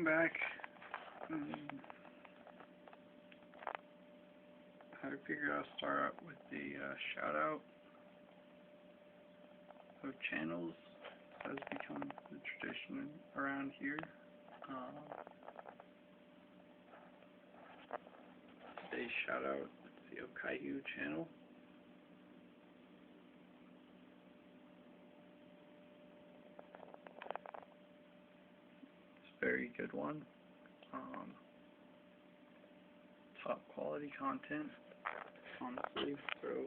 back. I figured I'll start out with the shout out of channels, as become the tradition around here. Today's shout out is the Okayu channel. It's a very good one. Top quality content. Honestly, throw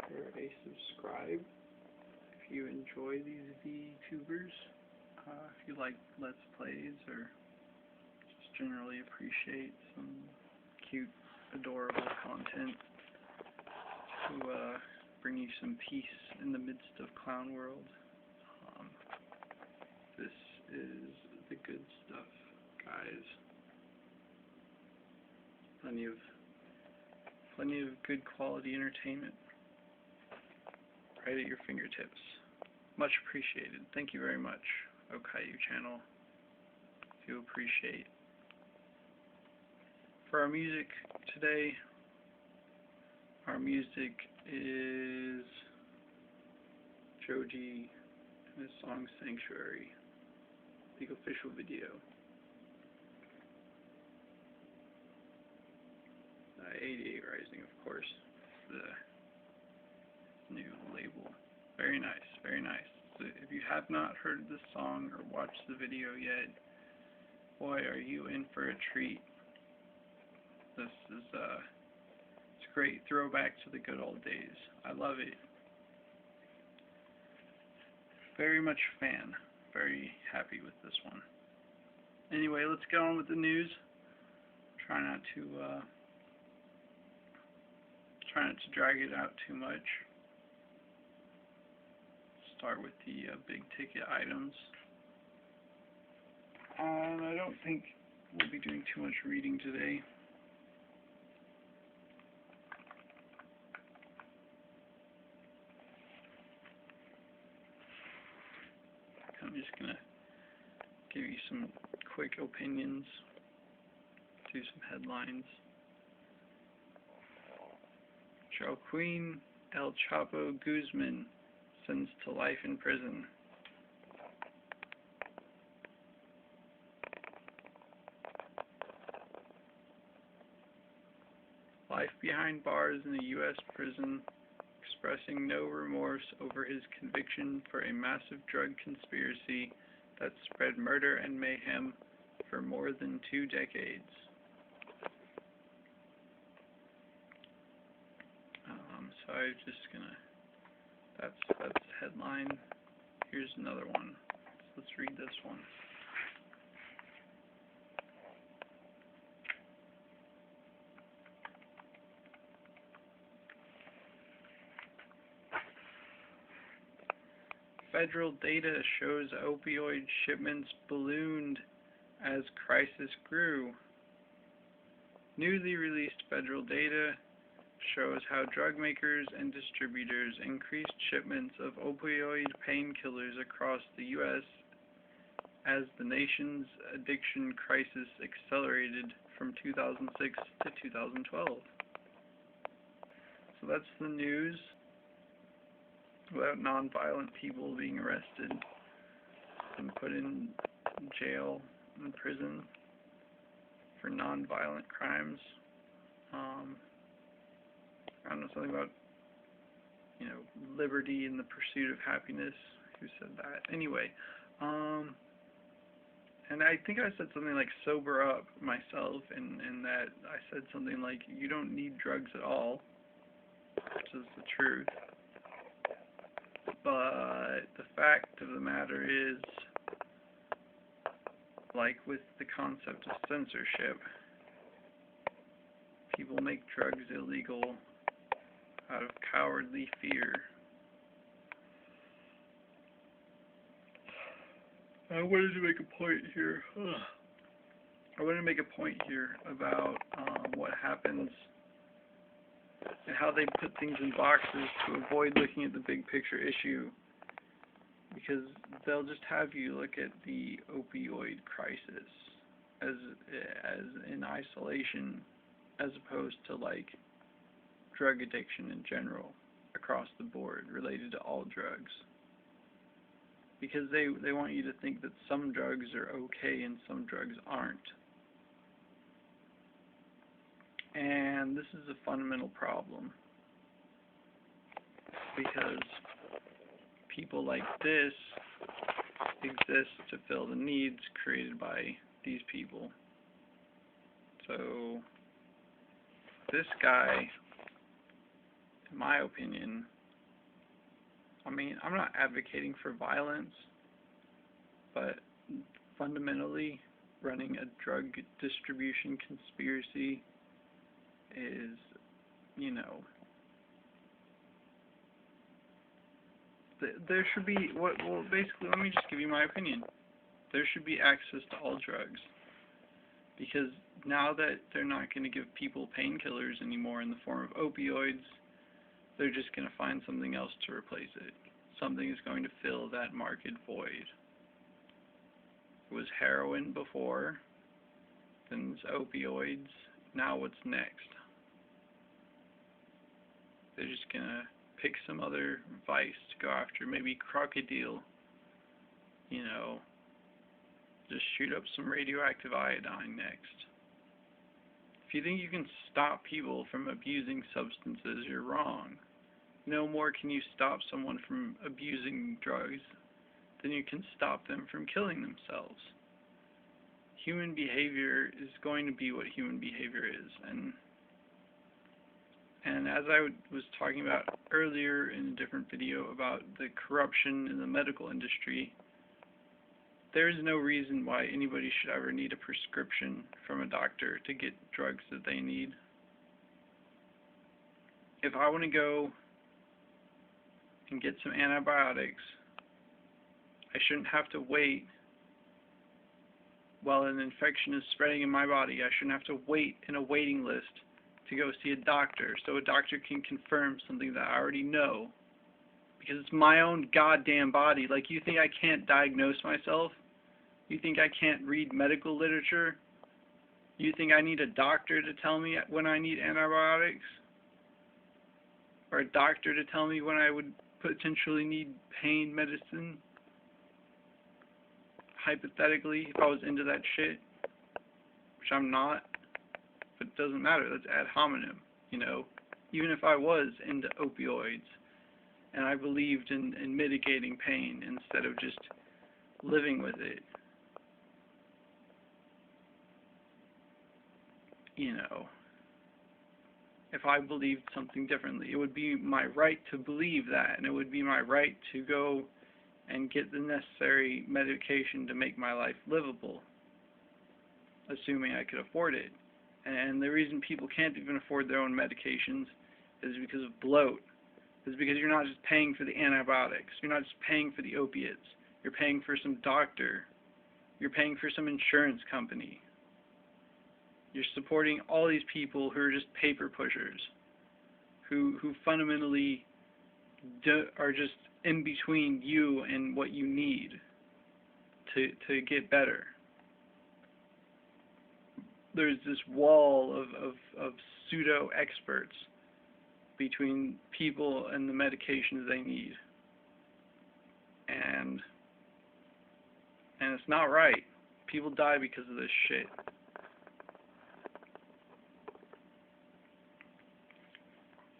for a subscribe if you enjoy these VTubers. If you like Let's Plays or just generally appreciate some cute, adorable content to bring you some peace in the midst of clown world. This is the good stuff, guys. Plenty of good quality entertainment right at your fingertips. Much appreciated. Thank you very much, Okayu channel. Do appreciate. For our music today, our music is Joji and his song Sanctuary, the official video. 88 Rising, of course, the new label. Very nice, very nice. So if you have not heard this song or watched the video yet, boy, are you in for a treat. This is it's a great throwback to the good old days. I love it. Very much a fan. Very happy with this one. Anyway, let's get on with the news. Try not to drag it out too much. Start with the big ticket items. I don't think we'll be doing too much reading today. I'm just gonna give you some quick opinions, do some headlines. Joaquin El Chapo Guzman sentenced to life in prison. Life behind bars in a U.S. prison, expressing no remorse over his conviction for a massive drug conspiracy that spread murder and mayhem for more than 2 decades. So I'm just gonna, that's the headline. Here's another one. Let's read this one. Federal data shows opioid shipments ballooned as crisis grew. Newly released federal data shows how drug makers and distributors increased shipments of opioid painkillers across the U.S. as the nation's addiction crisis accelerated from 2006 to 2012. So that's the news about nonviolent people being arrested and put in jail and prison for nonviolent crimes. I don't know, something about, liberty in the pursuit of happiness. Who said that? Anyway, and I think I said something like sober up myself, and that I said something like you don't need drugs at all, which is the truth. But the fact of the matter is, like with the concept of censorship, people make drugs illegal out of cowardly fear. I wanted to make a point here. About what happens and how they put things in boxes to avoid looking at the big picture issue. Because they'll just have you look at the opioid crisis as in isolation, as opposed to like drug addiction in general across the board related to all drugs. Because they want you to think that some drugs are okay and some drugs aren't. And this is a fundamental problem, because people like this exist to fill the needs created by these people. So this guy, in my opinion, I mean, I'm not advocating for violence, but fundamentally running a drug distribution conspiracy is, you know, there should be, well, basically, let me just give you my opinion. There should be access to all drugs, because now that they're not going to give people painkillers anymore in the form of opioids, they're just going to find something else to replace it. Something is going to fill that market void. It was heroin before, then it's opioids, now what's next? They're just going to pick some other vice to go after, maybe crocodile, you know, just shoot up some radioactive iodine next. If you think you can stop people from abusing substances, you're wrong. No more can you stop someone from abusing drugs than you can stop them from killing themselves. Human behavior is going to be what human behavior is, and as I was talking about earlier in a different video about the corruption in the medical industry, there is no reason why anybody should ever need a prescription from a doctor to get drugs that they need. If I want to go and get some antibiotics, I shouldn't have to wait while an infection is spreading in my body. I shouldn't have to wait in a waiting list to go see a doctor so a doctor can confirm something that I already know, because it's my own goddamn body. Like, you think I can't diagnose myself? You think I can't read medical literature? You think I need a doctor to tell me when I need antibiotics? Or a doctor to tell me when I would potentially need pain medicine? Hypothetically, if I was into that shit, which I'm not, but it doesn't matter, that's ad hominem, you know. Even if I was into opioids and I believed in mitigating pain instead of just living with it, you know, if I believed something differently, it would be my right to believe that, and it would be my right to go and get the necessary medication to make my life livable, assuming I could afford it. And the reason people can't even afford their own medications is because of bloat. Is because you're not just paying for the antibiotics. You're not just paying for the opiates. You're paying for some doctor. You're paying for some insurance company. You're supporting all these people who are just paper pushers, who fundamentally are just in between you and what you need to get better. There's this wall of pseudo-experts between people and the medications they need. And it's not right. People die because of this shit.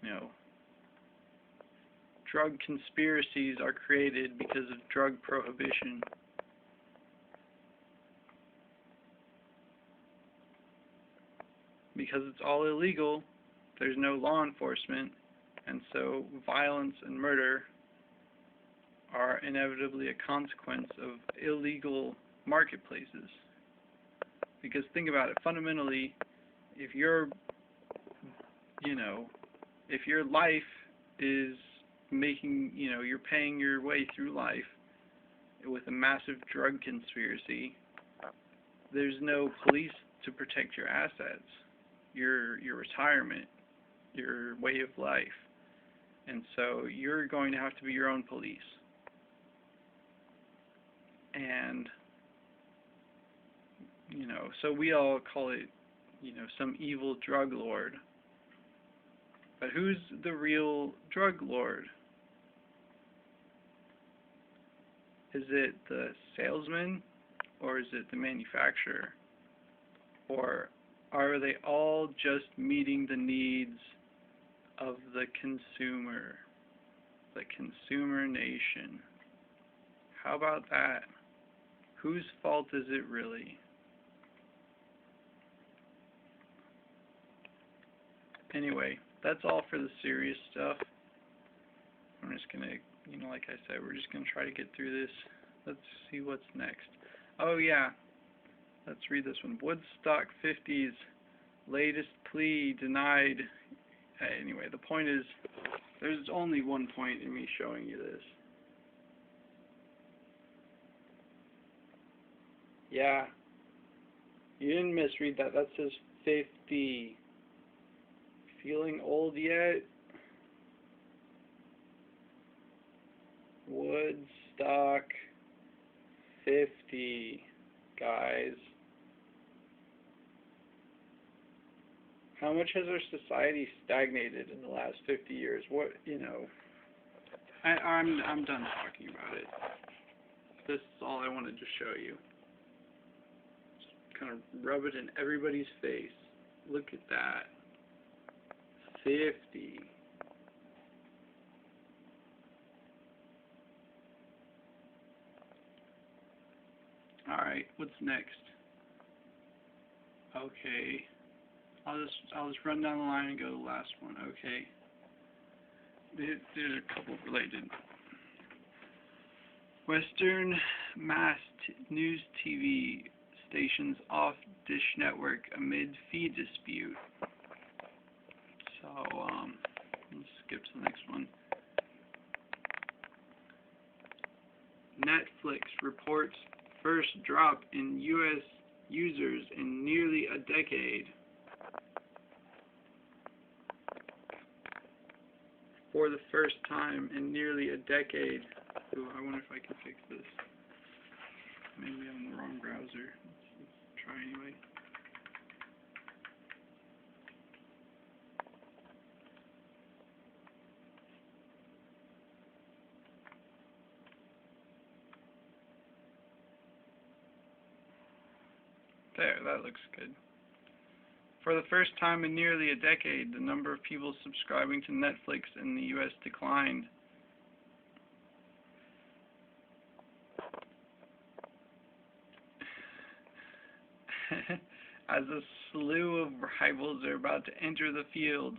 You know, drug conspiracies are created because of drug prohibition. Because it's all illegal, there's no law enforcement, and so violence and murder are inevitably a consequence of illegal marketplaces. Because think about it, fundamentally, if your life is making, you're paying your way through life with a massive drug conspiracy, there's no police to protect your assets, your retirement, your way of life. And so you're going to have to be your own police. And so we all call it, some evil drug lord. But who's the real drug lord? Is it the salesman, or is it the manufacturer? Or are they all just meeting the needs of the consumer nation? How about that? Whose fault is it really? Anyway, that's all for the serious stuff. I'm just gonna, like I said, we're just gonna try to get through this. Let's see what's next. Oh yeah, let's read this one. Woodstock 50's latest plea denied. Anyway, the point is, there's only one point in me showing you this. Yeah, you didn't misread that. That says 50. Feeling old yet? Woodstock 50, guys. How much has our society stagnated in the last 50 years? What, I'm done talking about it. This is all I wanted to show you. Just kind of rub it in everybody's face. Look at that. 50. Alright, what's next? Okay. I'll just run down the line and go to the last one. Okay. There's a couple related. Western mass news TV stations off Dish Network amid fee dispute. So, let's skip to the next one. Netflix reports first drop in U.S. users in nearly a decade. For the first time in nearly a decade. Ooh, I wonder if I can fix this. Maybe I'm in the wrong browser. Let's try anyway. There, that looks good. For the first time in nearly a decade, the number of people subscribing to Netflix in the U.S. declined. As a slew of rivals are about to enter the field,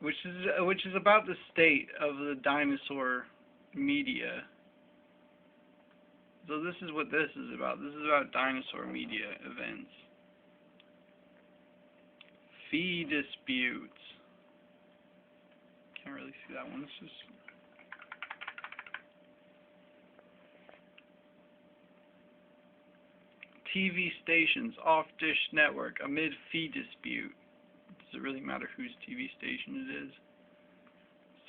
which is about the state of the dinosaur media. So this is what this is about. This is about dinosaur media events. Fee disputes. Can't really see that one. It's just TV stations off Dish Network amid fee dispute. Does it really matter whose TV station it is?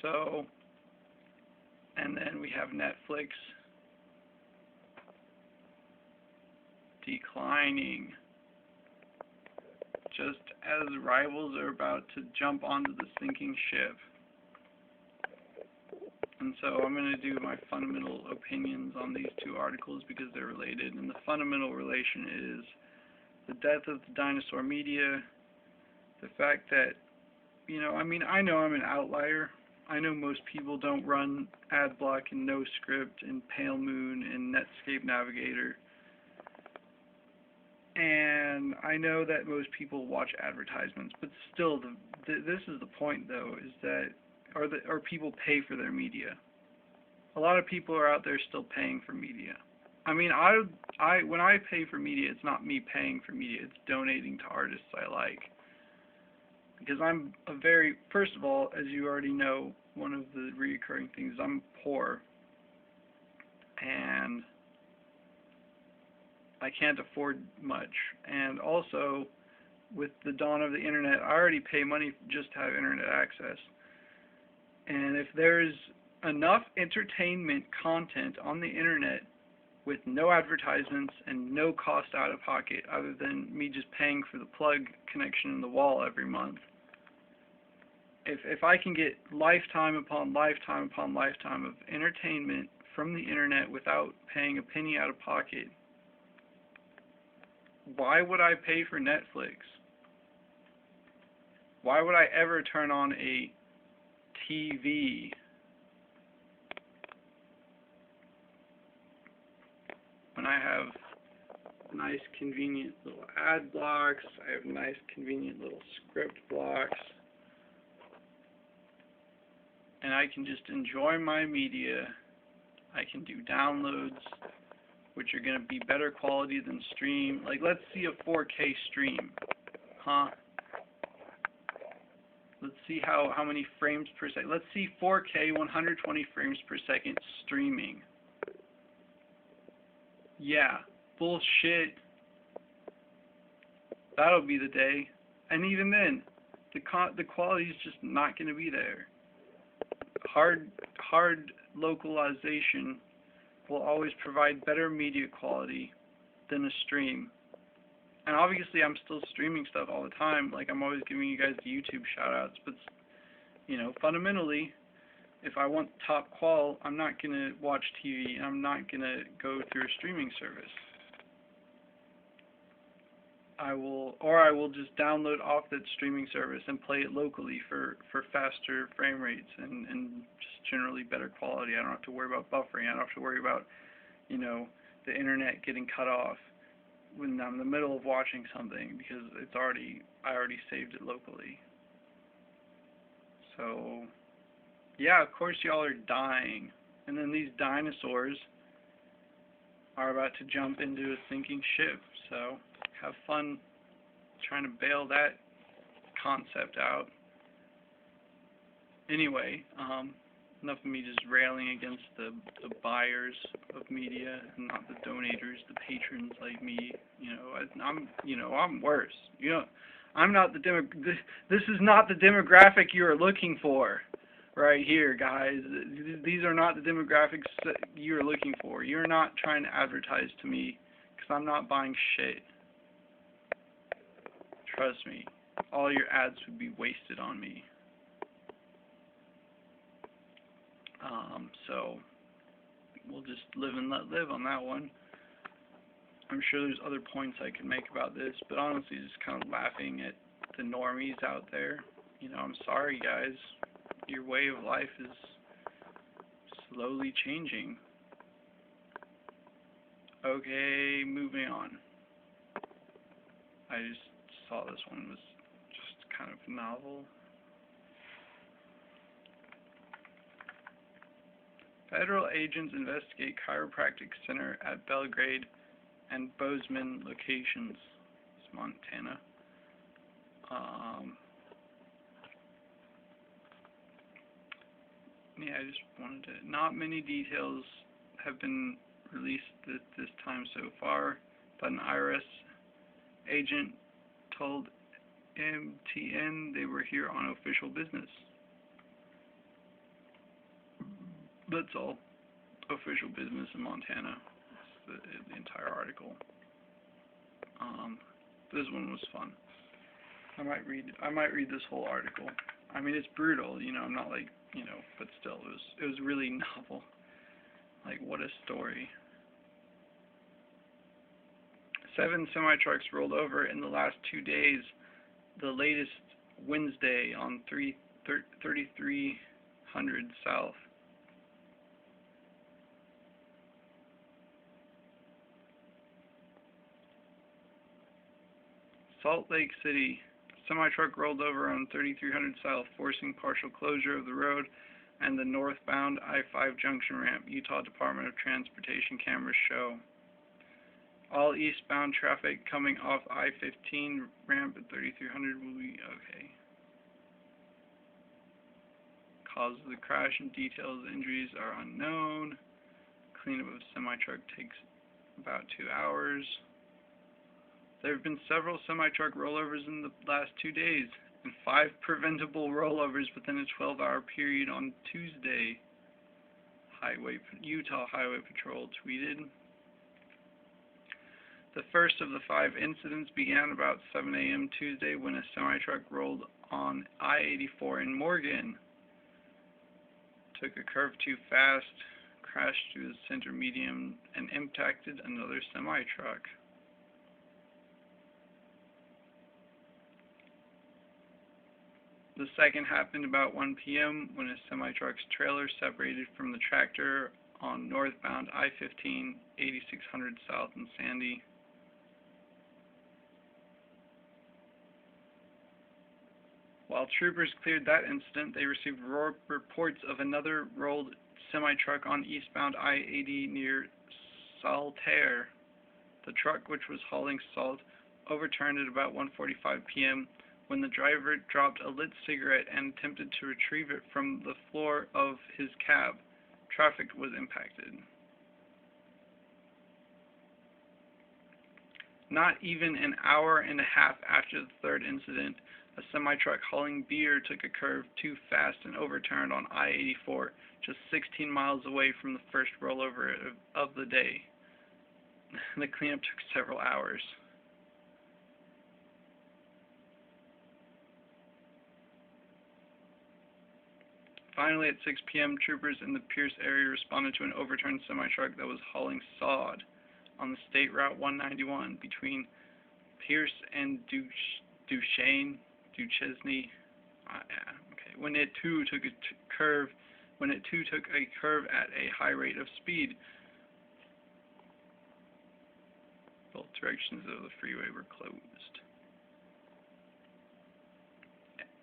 So, and then we have Netflix declining, just as rivals are about to jump onto the sinking ship. And so I'm going to do my fundamental opinions on these two articles because they're related. And the fundamental relation is the death of the dinosaur media, the fact that, I know I'm an outlier. I know most people don't run AdBlock and NoScript and Pale Moon and Netscape Navigator. And I know that most people watch advertisements, but still, this is the point, though, is that or people pay for their media. A lot of people are out there still paying for media. When I pay for media, it's not me paying for media, it's donating to artists I like. Because I'm first of all, as you already know, one of the recurring things, I'm poor. And I can't afford much. And also, with the dawn of the internet, I already pay money just to have internet access. And if there's enough entertainment content on the internet with no advertisements and no cost out of pocket other than me just paying for the plug connection in the wall every month. If I can get lifetime upon lifetime upon lifetime of entertainment from the internet without paying a penny out of pocket, why would I pay for Netflix? Why would I ever turn on a TV when I have nice convenient little ad blocks, I have nice convenient little script blocks, and I can just enjoy my media. I can do downloads, which are going to be better quality than stream. Like, let's see a 4K stream, huh? Let's see how many frames per second. Let's see 4K 120 frames per second streaming. Yeah, bullshit. That'll be the day. And even then, the quality is just not going to be there. Hard localization will always provide better media quality than a stream. And obviously I'm still streaming stuff all the time, like I'm always giving you guys the YouTube shoutouts, but you know, fundamentally, if I want top qual, I'm not going to watch TV, and I'm not going to go through a streaming service. I will just download off that streaming service and play it locally for faster frame rates and just generally better quality. I don't have to worry about buffering. I don't have to worry about, you know, the internet getting cut off when I'm in the middle of watching something because I already saved it locally. So, yeah, of course y'all are dying. And then these dinosaurs are about to jump into a sinking ship. So, have fun trying to bail that concept out. Anyway, enough of me just railing against the buyers of media and not the donators, the patrons like me. I'm worse. I'm not the this is not the demographic you are looking for right here, guys. These are not the demographics that you are looking for. You're not trying to advertise to me because I'm not buying shit. Trust me, all your ads would be wasted on me. So we'll just live and let live on that one. I'm sure there's other points I could make about this, but honestly, just kind of laughing at the normies out there. I'm sorry, guys. Your way of life is slowly changing. Okay, moving on. I just saw this one was just kind of novel. Federal agents investigate chiropractic center at Belgrade and Bozeman locations. It's Montana. Yeah, I just wanted to. Not many details have been released at this time so far, but an IRS agent told MTN they were here on official business. That's all. Official business in Montana. That's the entire article. This one was fun. I might read this whole article. I mean, it's brutal, I'm not like, but still, it was really novel. Like, what a story. 7 semi-trucks rolled over in the last 2 days, the latest Wednesday on 3300 South. Salt Lake City. Semi-truck rolled over on 3300 South, forcing partial closure of the road and the northbound I-5 junction ramp, Utah Department of Transportation cameras show. All eastbound traffic coming off I-15 ramp at 3300 will be okay. Cause of the crash and details of the injuries are unknown. Cleanup of semi-truck takes about 2 hours. There have been several semi-truck rollovers in the last 2 days, and 5 preventable rollovers within a 12-hour period on Tuesday, Utah Highway Patrol tweeted. The first of the 5 incidents began about 7 a.m. Tuesday when a semi-truck rolled on I-84 in Morgan, took a curve too fast, crashed through the center median, and impacted another semi-truck. The second happened about 1 p.m. when a semi-truck's trailer separated from the tractor on northbound I-15, 8600 South in Sandy. While troopers cleared that incident, they received reports of another rolled semi-truck on eastbound I-80 near Saltaire. The truck, which was hauling salt, overturned at about 1:45 p.m. when the driver dropped a lit cigarette and attempted to retrieve it from the floor of his cab. Traffic was impacted. Not even an hour and a half after the third incident, a semi-truck hauling beer took a curve too fast and overturned on I-84, just 16 miles away from the first rollover of the day. The cleanup took several hours. Finally, at 6 p.m., troopers in the Pierce area responded to an overturned semi-truck that was hauling sod on the State Route 191 between Pierce and Duchesne. When it too took a curve at a high rate of speed. Both directions of the freeway were closed.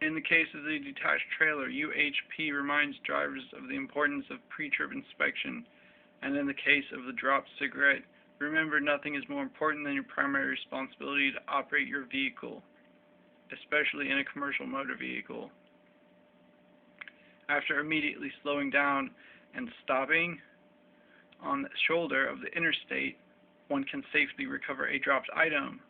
In the case of the detached trailer, UHP reminds drivers of the importance of pre-trip inspection, and in the case of the dropped cigarette, remember nothing is more important than your primary responsibility to operate your vehicle, especially in a commercial motor vehicle. After immediately slowing down and stopping on the shoulder of the interstate, one can safely recover a dropped item.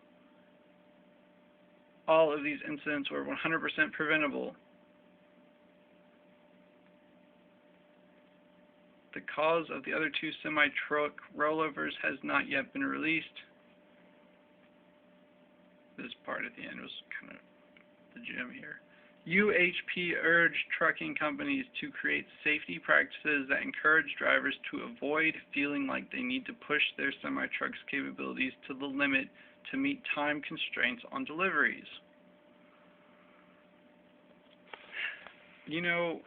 All of these incidents were 100% preventable. The cause of the other 2 semi-truck rollovers has not yet been released. This part at the end was kind of the gem here. UHP urged trucking companies to create safety practices that encourage drivers to avoid feeling like they need to push their semi-truck's capabilities to the limit to meet time constraints on deliveries. You know,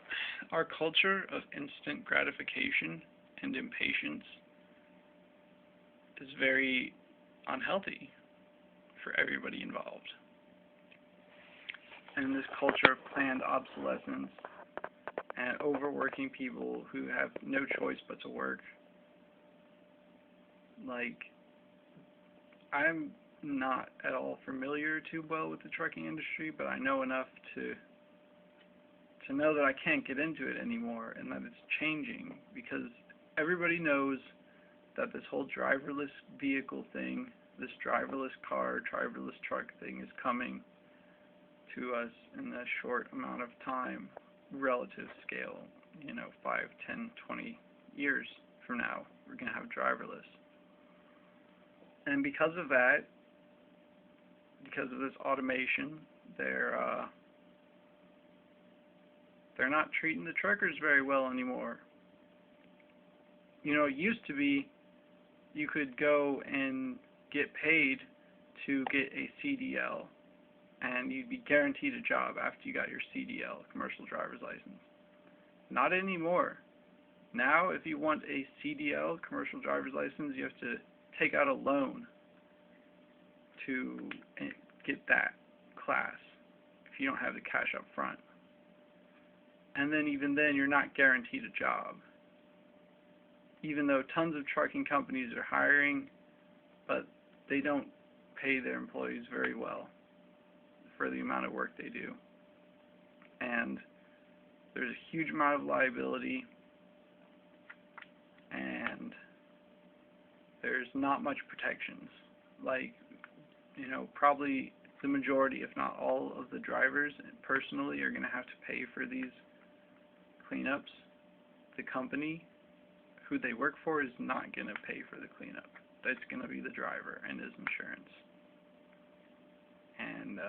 our culture of instant gratification and impatience is very unhealthy for everybody involved. And this culture of planned obsolescence and overworking people who have no choice but to work. Like, I'm not at all familiar too well with the trucking industry, but I know enough to know that I can't get into it anymore and that it's changing, because everybody knows that this whole driverless vehicle thing, this driverless car, driverless truck thing is coming to us in a short amount of time, relative scale, 5, 10, 20 years from now, we're going to have driverless. And because of that, because of this automation, they're not treating the truckers very well anymore. It used to be you could go and get paid to get a CDL, and you'd be guaranteed a job after you got your CDL, commercial driver's license. Not anymore. Now, if you want a CDL, commercial driver's license, you have to take out a loan to get that class if you don't have the cash up front. And then even then, you're not guaranteed a job. Even though tons of trucking companies are hiring, but they don't pay their employees very well for the amount of work they do. And there's a huge amount of liability, and there's not much protections. Like, probably the majority, if not all, of the drivers personally are going to have to pay for these cleanups. The company who they work for is not going to pay for the cleanup. that's going to be the driver and his insurance. And,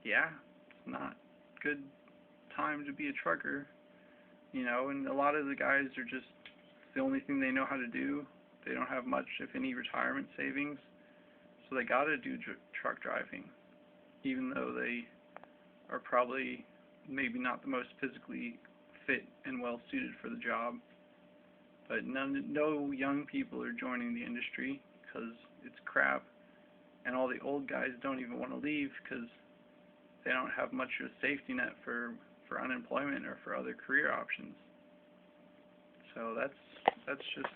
yeah, it's not a good time to be a trucker, you know, and a lot of the guys are just, the only thing they know how to do. They don't have much, if any, retirement savings, so they gotta do truck driving, even though they are probably maybe not the most physically fit and well suited for the job. But no young people are joining the industry because it's crap, and all the old guys don't even want to leave because they don't have much of a safety net for unemployment or for other career options. So that's just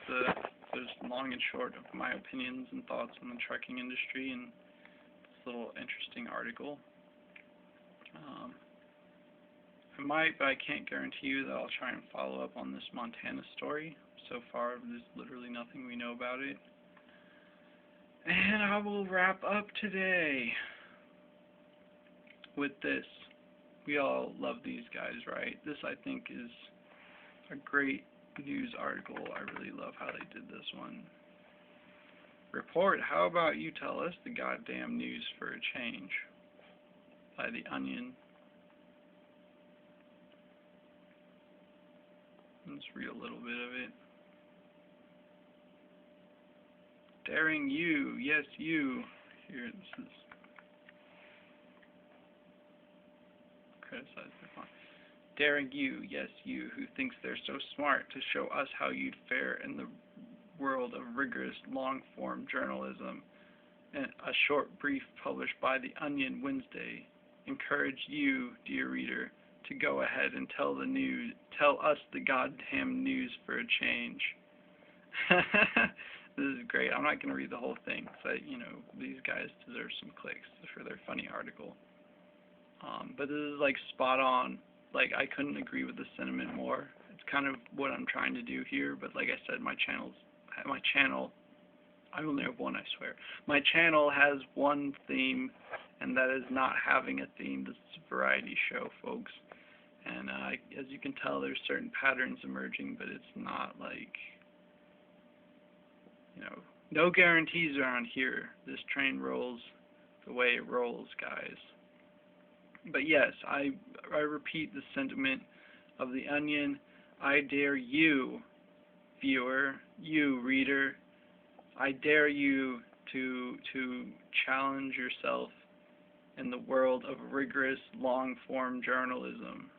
there's long and short of my opinions and thoughts on the trucking industry and this little interesting article. I might, but I can't guarantee you that I'll try and follow up on this Montana story. So far, there's literally nothing we know about it. And I will wrap up today with this. We all love these guys, right? This, I think, is a great news article. I really love how they did this one. Report, how about you tell us the goddamn news for a change? By The Onion. Let's read a little bit of it. Daring you, yes you. Here, this is criticize their font. Daring you, yes you, who thinks they're so smart to show us how you'd fare in the world of rigorous long-form journalism. And a short brief published by The Onion Wednesday encourage you, dear reader, to go ahead and tell us the goddamn news for a change. This is great. I'm not going to read the whole thing, so, you know, these guys deserve some clicks for their funny article. But this is, like, spot on. Like, I couldn't agree with the sentiment more. It's kind of what I'm trying to do here, but like I said, my channel, I only have one, I swear. My channel has one theme, and that is not having a theme. This is a variety show, folks. And as you can tell, there's certain patterns emerging, but it's not like, you know, no guarantees around here. This train rolls the way it rolls, guys. But yes, I repeat the sentiment of The Onion. I dare you, viewer, you reader, I dare you to challenge yourself in the world of rigorous long-form journalism.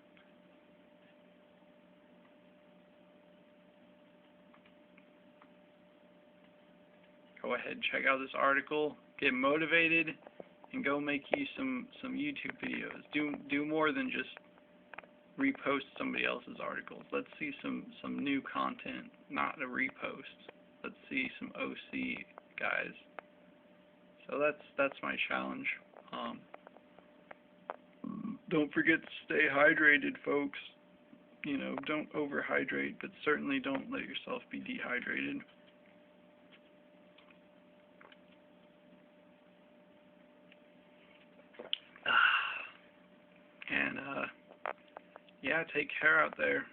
Go ahead and check out this article, get motivated, and go make you some YouTube videos. Do more than just repost somebody else's articles. Let's see some new content, not a repost. Let's see some OC guys. So that's my challenge. Don't forget to stay hydrated, folks. You know, don't overhydrate, but certainly don't let yourself be dehydrated. And yeah, take care out there.